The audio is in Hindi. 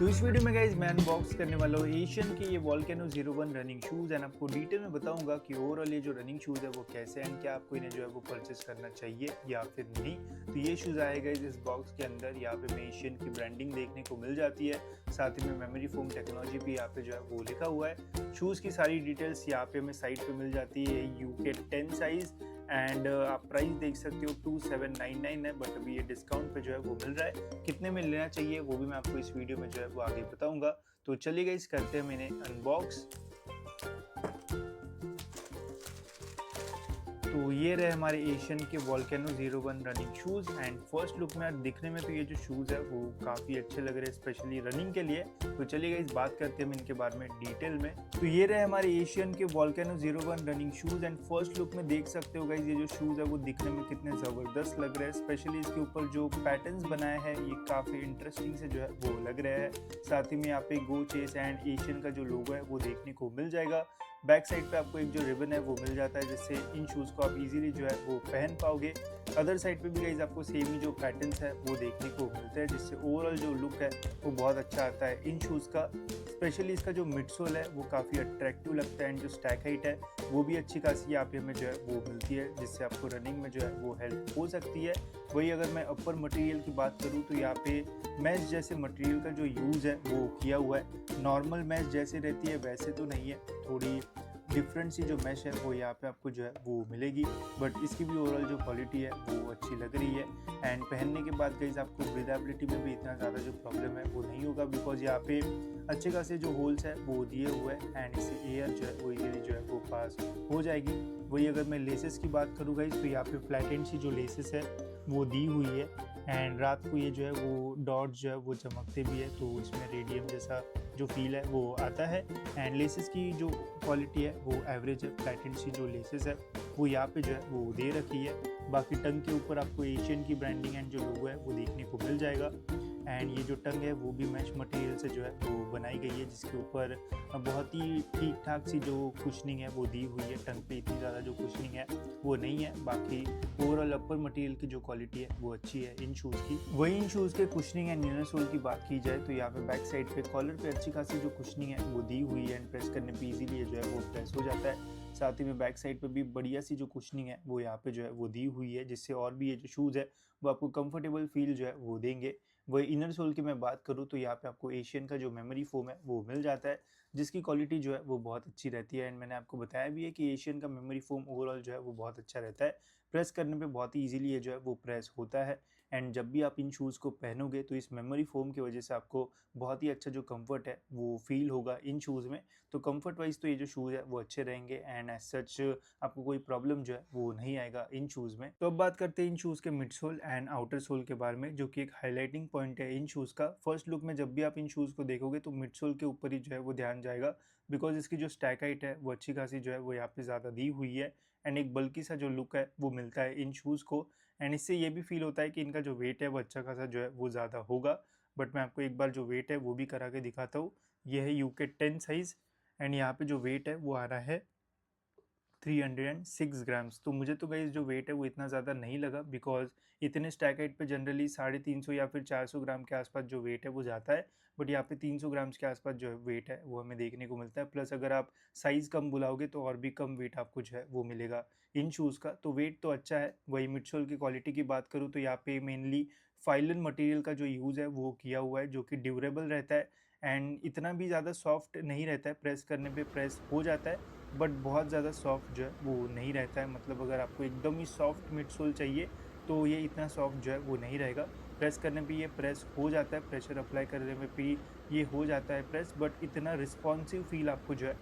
तो इस वीडियो में गाइस मैं अनबॉक्स करने वाला हूँ एशियन के ये वोल्केनो 01 रनिंग शूज़ एंड आपको डिटेल में बताऊंगा कि ओवरऑल ये जो रनिंग शूज़ है वो कैसे हैं, क्या आपको इन्हें जो है वो परचेस करना चाहिए या फिर नहीं। तो ये शूज़ आएगा इस बॉक्स के अंदर। यहाँ पे में एशियन की ब्रांडिंग देखने को मिल जाती है, साथ ही में मेमोरी फोम टेक्नोलॉजी भी यहाँ पे जो है वो लिखा हुआ है। शूज़ की सारी डिटेल्स यहाँ पे हमें साइट पे मिल जाती है। UK 10 साइज़ एंड आप प्राइस देख सकते हो 2799 है, बट अभी ये डिस्काउंट पे जो है वो मिल रहा है। कितने में लेना चाहिए वो भी मैं आपको इस वीडियो में जो है वो आगे बताऊंगा। तो चलिए गाइस करते हैं मैंने अनबॉक्स। तो ये रहे हमारे एशियन के volcano 01 running shoes and first look में दिखने में तो ये जो शूज़ है वो काफ़ी अच्छे लग रहे हैं, स्पेशली रनिंग के लिए। तो चलिए गाइस बात करते हैं इनके बारे में डिटेल में। तो ये रहे हमारे एशियन के volcano 01 running shoes and first look में देख सकते हो गाइस ये जो शूज़ है वो दिखने में कितने ज़बरदस्त लग रहे हैं। स्पेशली इसके ऊपर जो पैटर्न्स बनाए हैं ये काफ़ी इंटरेस्टिंग से जो है वो लग रहे हैं। साथ ही में यहाँ पे गो चेस एंड एशियन का जो लोगो है वो देखने को मिल जाएगा। बैक साइड पे आपको एक जो रिबन है वो मिल जाता है, जिससे इन शूज़ को आप इजीली जो है वो पहन पाओगे। अदर साइड पे भी गाइस आपको सेम ही जो पैटर्न्स है वो देखने को मिलता है, जिससे ओवरऑल जो लुक है वो बहुत अच्छा आता है इन शूज़ का। स्पेशली इसका जो मिडसोल है वो काफ़ी अट्रैक्टिव लगता है एंड जो स्टैक हाइट है वो भी अच्छी खासी यहाँ पे हमें जो है वो मिलती है, जिससे आपको रनिंग में जो है वो हेल्प हो सकती है। वही अगर मैं अपर मटेरियल की बात करूँ तो यहाँ पे मैश जैसे मटेरियल का जो यूज़ है वो किया हुआ है। नॉर्मल मैश जैसे रहती है वैसे तो नहीं है, थोड़ी डिफरेंट सी जो मैश है वो यहाँ पे आपको जो है वो मिलेगी, बट इसकी भी ओवरऑल जो क्वालिटी है वो अच्छी लग रही है। एंड पहनने के बाद गाइस आपको ब्रीदेबिलिटी में भी इतना ज़्यादा जो प्रॉब्लम है वो नहीं होगा, बिकॉज यहाँ पे अच्छे खासे जो होल्स है वो दिए हुए हैं एंड इससे एयर जो है वो इजीली जो है वो पास हो जाएगी। वही अगर मैं लेसेस की बात करूँ गाइस तो यहाँ पे फ्लैट एंड सी जो लेसेस है वो दी हुई है एंड रात को ये जो है वो डॉट्स जो है वो चमकते भी है, तो इसमें रेडियम जैसा जो फील है वो आता है। एंड लेसेस की जो क्वालिटी है वो एवरेज है। फ्लैटेंड सी जो लेसेस है वो यहाँ पे जो है वो दे रखी है। बाकी टंग के ऊपर आपको एशियन की ब्रांडिंग एंड जो लोगो है वो देखने को मिल जाएगा। एंड ये जो टंग है वो भी मैश मटेरियल से जो है वो बनाई गई है, जिसके ऊपर बहुत ही ठीक ठाक सी जो कुशनिंग है वो दी हुई है। टंग पे इतनी ज़्यादा जो कुशनिंग है वो नहीं है। बाकी ओवरऑल अपर मटेरियल की जो क्वालिटी है वो अच्छी है इन शूज़ की। वही इन शूज़ के कुशनिंग एंड इनर सोल की बात की जाए तो यहाँ पे बैक साइड पे कॉलर पे अच्छी खासी जो कुशनिंग है वो दी हुई है एंड प्रेस करने पे इजीली जो है वो प्रेस हो जाता है। साथ ही में बैक साइड पे भी बढ़िया सी जो कुशनिंग है वो यहाँ पे जो है वो दी हुई है, जिससे और भी ये जो शूज़ है वो आपको कंफर्टेबल फील जो है वो देंगे। वही इनर सोल की मैं बात करूँ तो यहाँ पे आपको एशियन का जो मेमोरी फोम है वो मिल जाता है, जिसकी क्वालिटी जो है वो बहुत अच्छी रहती है। एंड मैंने आपको बताया भी है कि एशियन का मेमोरी फोम ओवरऑल जो है वो बहुत अच्छा रहता है। प्रेस करने पे बहुत ही ईजिली ये जो है वो प्रेस होता है एंड जब भी आप इन शूज़ को पहनोगे तो इस मेमोरी फोम की वजह से आपको बहुत ही अच्छा जो कंफर्ट है वो फील होगा इन शूज़ में। तो कंफर्ट वाइज तो ये जो शूज़ है वो अच्छे रहेंगे एंड एज सच आपको कोई प्रॉब्लम जो है वो नहीं आएगा इन शूज़ में। तो अब बात करते हैं इन शूज़ के mid sole and outer sole के बारे में, जो कि एक हाईलाइटिंग पॉइंट है इन शूज़ का। फर्स्ट लुक में जब भी आप इन शूज़ को देखोगे तो मिड सोल के ऊपर ही जो है वो ध्यान जाएगा, बिकॉज इसकी जो स्टैक हाइट है वो अच्छी खासी जो है वो यहाँ पे ज़्यादा दी हुई है एंड एक बल्कि सा जो लुक है वो मिलता है इन शूज़ को। एंड इससे ये भी फील होता है कि इनका जो वेट है वो अच्छा खासा जो है वो ज़्यादा होगा। बट मैं आपको एक बार जो वेट है वो भी करा के दिखाता हूँ। ये है UK 10 साइज़ एंड यहाँ पे जो वेट है वो आ रहा है 306 ग्राम्स। तो मुझे तो गाइस जो वेट है वो इतना ज़्यादा नहीं लगा, बिकॉज इतने स्टैक हाइट पे जनरली 350 या फिर 400 ग्राम के आसपास जो वेट है वो जाता है, बट यहाँ पे 300 ग्राम्स के आसपास जो है वेट है वो हमें देखने को मिलता है। प्लस अगर आप साइज़ कम बुलाओगे तो और भी कम वेट आपको जो है वो मिलेगा इन शूज़ का। तो वेट तो अच्छा है। वही मिडसोल की क्वालिटी की बात करूँ तो यहाँ पे मेनली फाइलन मटेरियल का जो यूज़ है वो किया हुआ है, जो कि ड्यूरेबल रहता है एंड इतना भी ज़्यादा सॉफ्ट नहीं रहता है। प्रेस करने पे प्रेस हो जाता है बट बहुत ज़्यादा सॉफ्ट जो है वो नहीं रहता है। मतलब अगर आपको एकदम ही सॉफ्ट मिडसोल चाहिए तो ये इतना सॉफ्ट जो है वो नहीं रहेगा। प्रेस करने पे ये प्रेस हो जाता है, प्रेशर अप्लाई करने में भी ये हो जाता है प्रेस, बट इतना रिस्पॉन्सिव फील आपको जो है